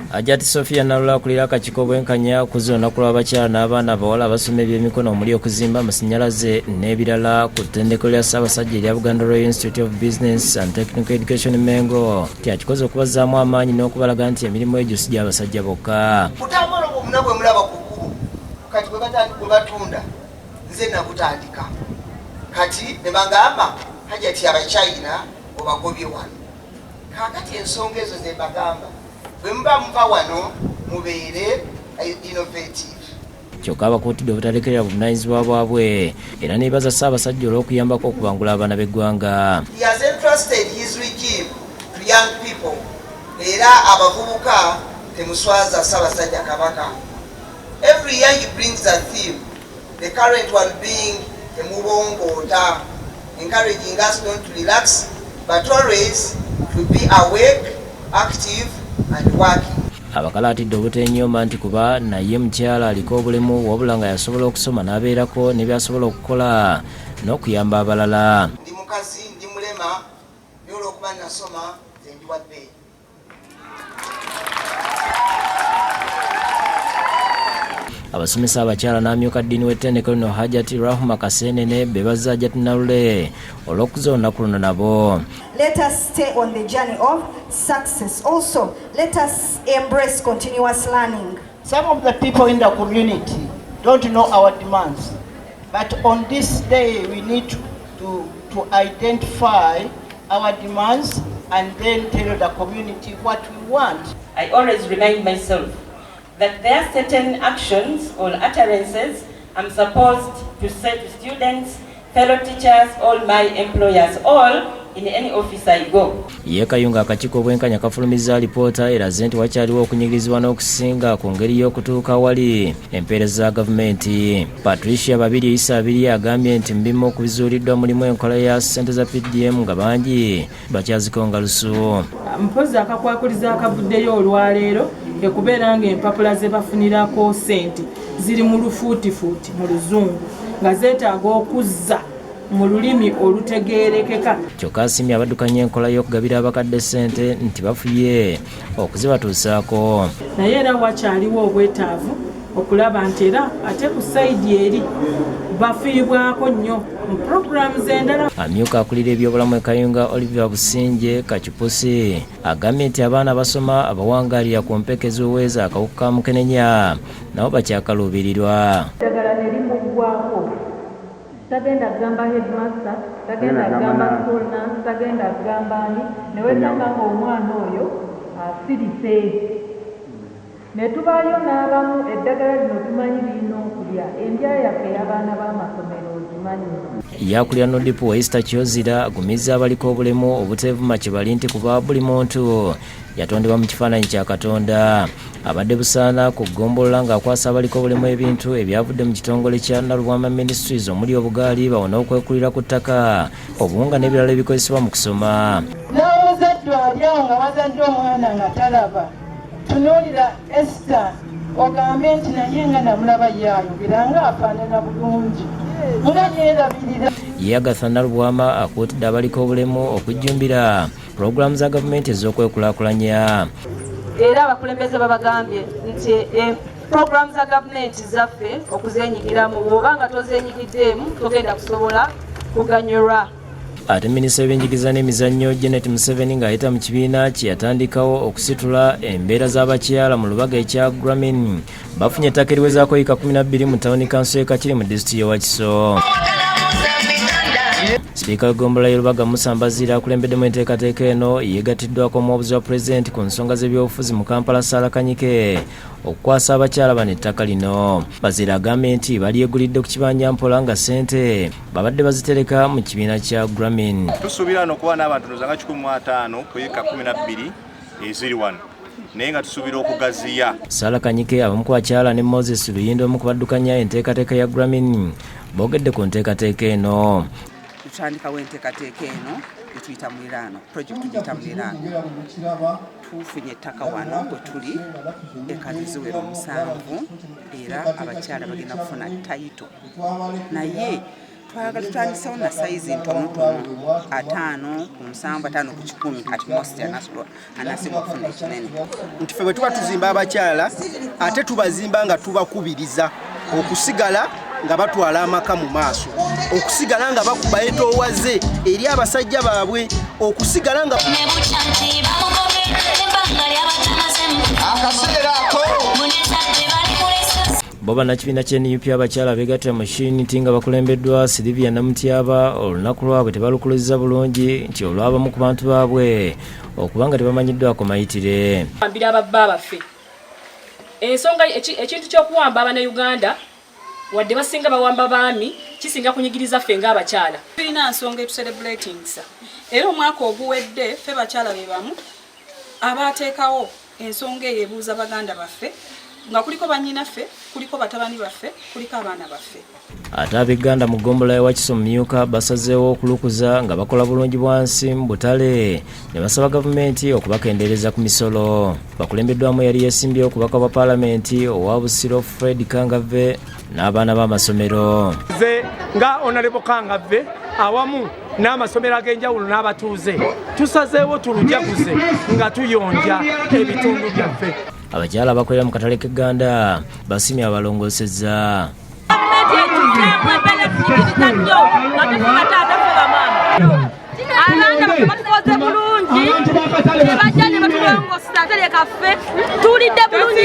Hajjat Sophia Nalule Akulira akakiiko bwenkanya okuza olunaku lw'abakyala n'abaana abawala abasoma eby'emikono omuli okuzimba amasannyalaze n'ebirala ku ttendekero lya Ssaabasajja erya Buganda Royal Institute of Business and Technical Education Mengo kyakikoze okubazzaamu amaanyi n'okubalaga nti emirimu egyo si gy'abasajja bokka. Kutambula obumuna bwe mulaba kukulu kati bwe batunda nze nakutandika kati ne bagamba Hajjati Abachina obagobye wano kakati ensonga ezo ze bagamba bwe muba muva wano mubeere innovative. Kyokka abakuutidde obutalekebwa buvunaanyizibwa bwabwe era neebaza Ssaabasajja olw'okuyambako okubangula abaana b'eggwanga. He has entrusted his regime to young people era abavubuka temuswaza Ssaabasajja Kabaka. Every year he brings a theme, the current one being temubongoota, encouraging us not to relax but always to be awake, active and working. Abakalaatidde obutennyoma nti kuba naye mukyala aliko obulemu wabula nga yasobola okusoma n'abeerako ne byasobola okukola n'okuyamba abalala. Ndi mukazi, ndi mulema, naye olw'okuba nasoma nze ndi wa bbeeyi. Abasomesa abakyala n'amyuka ddiini w'ettendekero lino Hajjat Rahma Kasenene beebazizza Hajjat Nalule olw'okuza olunaku luno nabo. Let us stay on the journey of success. Also, let us embrace continuous learning. Some of the people in the community don't know our demands, but on this day we need to identify our demands and then tell the community what we want. I always remind myself that there are certain actions or utterances I'm supposed to say to students, fellow teachers, all my employers, all in any office I go. Ye Kayunga akakiiko bwenkanya kafulumizza alipoota eraze nti wakyaliwo okunyigirizibwa n'okusinga ku ngeri y'okutuuka wali empeereza za gavumenti. Patricia Babiri Issa Abiri agambye nti mbimu okubizuuliddwa mulimu enkola ya ssente za PDM nga bangi bakyazikonga lusu. Mpozi akakwakuliza akavuddeyo olwaleero ekubeera ng'empapula ze bafunirako ssente ziri mu lufuutifuuti mu luzungu nga zeetaaga okuzza mu lulimi olutegeerekeka. Kyokka asimye abaddukanya enkola y'okugabira abakadde ssente nti bafuye okuzibatuusaako. Naye era wakyaliwo obwetaavu okulaba nti era ate ku sayidi eri bafiibwako nnyo mu puroguramu z'endala. Amyuka akulira ebyobulamu e Kayunga Olivia Businje Kakipusi agambye nti abaana abasoma abawangaalira ku mpeke z'oweeza akawuka ka mukenenya nabo bakyakaluubirirwa. Eddagala ne limuggwako tagenda kugamba headmaster, tagenda kugamba school nurse, tagenda kugamba ani ne wetanga ng'omwana oyo asirise. Ne tubaayo n'abamu eddagala lino tumanyi lirina okulya endya yaffe y'abaana b'amasomero ogimanyi. Yakulira Nodipo wa Easter Kyozira agumizza abaliko obulemu obuteevuma kye bali nti kuba buli muntu yatondebwa mu kifaananyi kya Katonda. Abadde busaana ku ggombolola ng'akwasa abaliko obulemu ebintu ebyavudde mu kitongole kya Nalubwama Ministries omuli obugaali bawona okwekulira ku ttaka obuwunga n'ebirala ebikozesebwa mu kusoma. N'abazadde ali awo nga bazadde omwana nga talaba tunuulira Esther ogambe nti naye nga namulaba yayogera nga afaanana bulungi nga yeerabirira. Ye Agatha Nalubwama akuutidde abaliko obulemu okujjumbira pulogulaamu za gavumenti ez'okwekulaakulanya. Era abakulembeze babagambye nti pulogulaamu za gavumenti zaffe okuzeenyigiramu bw'oba nga tozeenyigiddeemu togenda kusobola kuganyulwa. Ate minisita w'ebyenjigiriza n'emizannyo Janet Museveni ng'ayita mu kibiina kye yatandikawo okusitula embeera z'abakyala mu lubaga ekya Grameen bafunye ettaka eriwezaako yiika 12 mu tawuni kanso y'e Kakiri mu disitulikiti y'e Wakiso. Sipiika w'eggombolola y'olubaga Musa Mbazira akulembeddemu enteekateeka eno yeegatiddwako omuwabuzi wa pulezidenti ku nsonga z'ebyobufuzi mu Kampala Ssaabasajja okukwasa abakyala bano ettaka lino. Bazira agambye nti balyegulidde ku kibanja mpola nga ssente babadde bazitereka mu kibiina kya Grameen. Tusuubira n'okuba n'abantu nga 15 ku yiika 12 eziri wano naye nga tusuubira okugaziya. Ssaabasajja abamu ku bakyala ne Moses Luyindo omu ku baddukanya enteekateeka ya Grameen boogedde ku nteekateeka eno. Tutandikawo enteekateeka eno etuyita muliraano projekiti tuyita muliraano tufunye ettaka wano bwe tuli ekati ziwera 7 era abakyala bagenda kufuna tayito naye twagala tutandisewo na sayizi ntonotono 5 ku 7 5 ku 10 at most anasinga okufuna ekinene. Nti ffe bwe tuba tuzimba abakyala ate tubazimba nga tubakubiriza okusigala nga batwala amaka mu maaso, okusigala nga bakuba etoowaze eri abasajja baabwe, okusigala nga Boba na kibiina ky'NUP abakyala beegattira mu Shiniti nga bakulembeddwa Silivia Namutyaba olunaku lwabwe tebalukuluziza bulungi nti olw'abamu ku bantu baabwe okuba nga tebamanyiddwako mayitire. Ambira ababba baffe ensonga ekintu ky'okuwamba Abannayuganda wadde basinga bawamba baami kisinga kunyigiriza ffe ng'abakyala. Tulina nsonga etucelebratingsa era omwaka oguwedde ffe bakyala be bamu abaateekawo ensonga eyo ebuuza baganda baffe nga kuliko bannyinaffe, kuliko batabani baffe, kuliko abaana baffe. Ate ab'Uganda mu ggombolola ya Wakiso mumyuka basazeewo okulukuza nga bakola bulungi bwansi mu butale ne basaba gavumenti okubakendeereza ku misolo. Bakulembeddwamu yali yeesimbyewo ku baka bwa paalamenti owa Busiro Fred Kangave n'abaana b'amasomero. Nze nga Honorable Kangave awamu n'amasomero ag'enjawulo n'abatuuze tusazeewo tulujaguze nga tuyonja ebitundu byaffe. Abakyala abakolera mu katale k'Uganda basimye abalongoosezza. Abaana batukoze bulungi, bajja ne batulongoosa katale kaffe tulidde bulungi.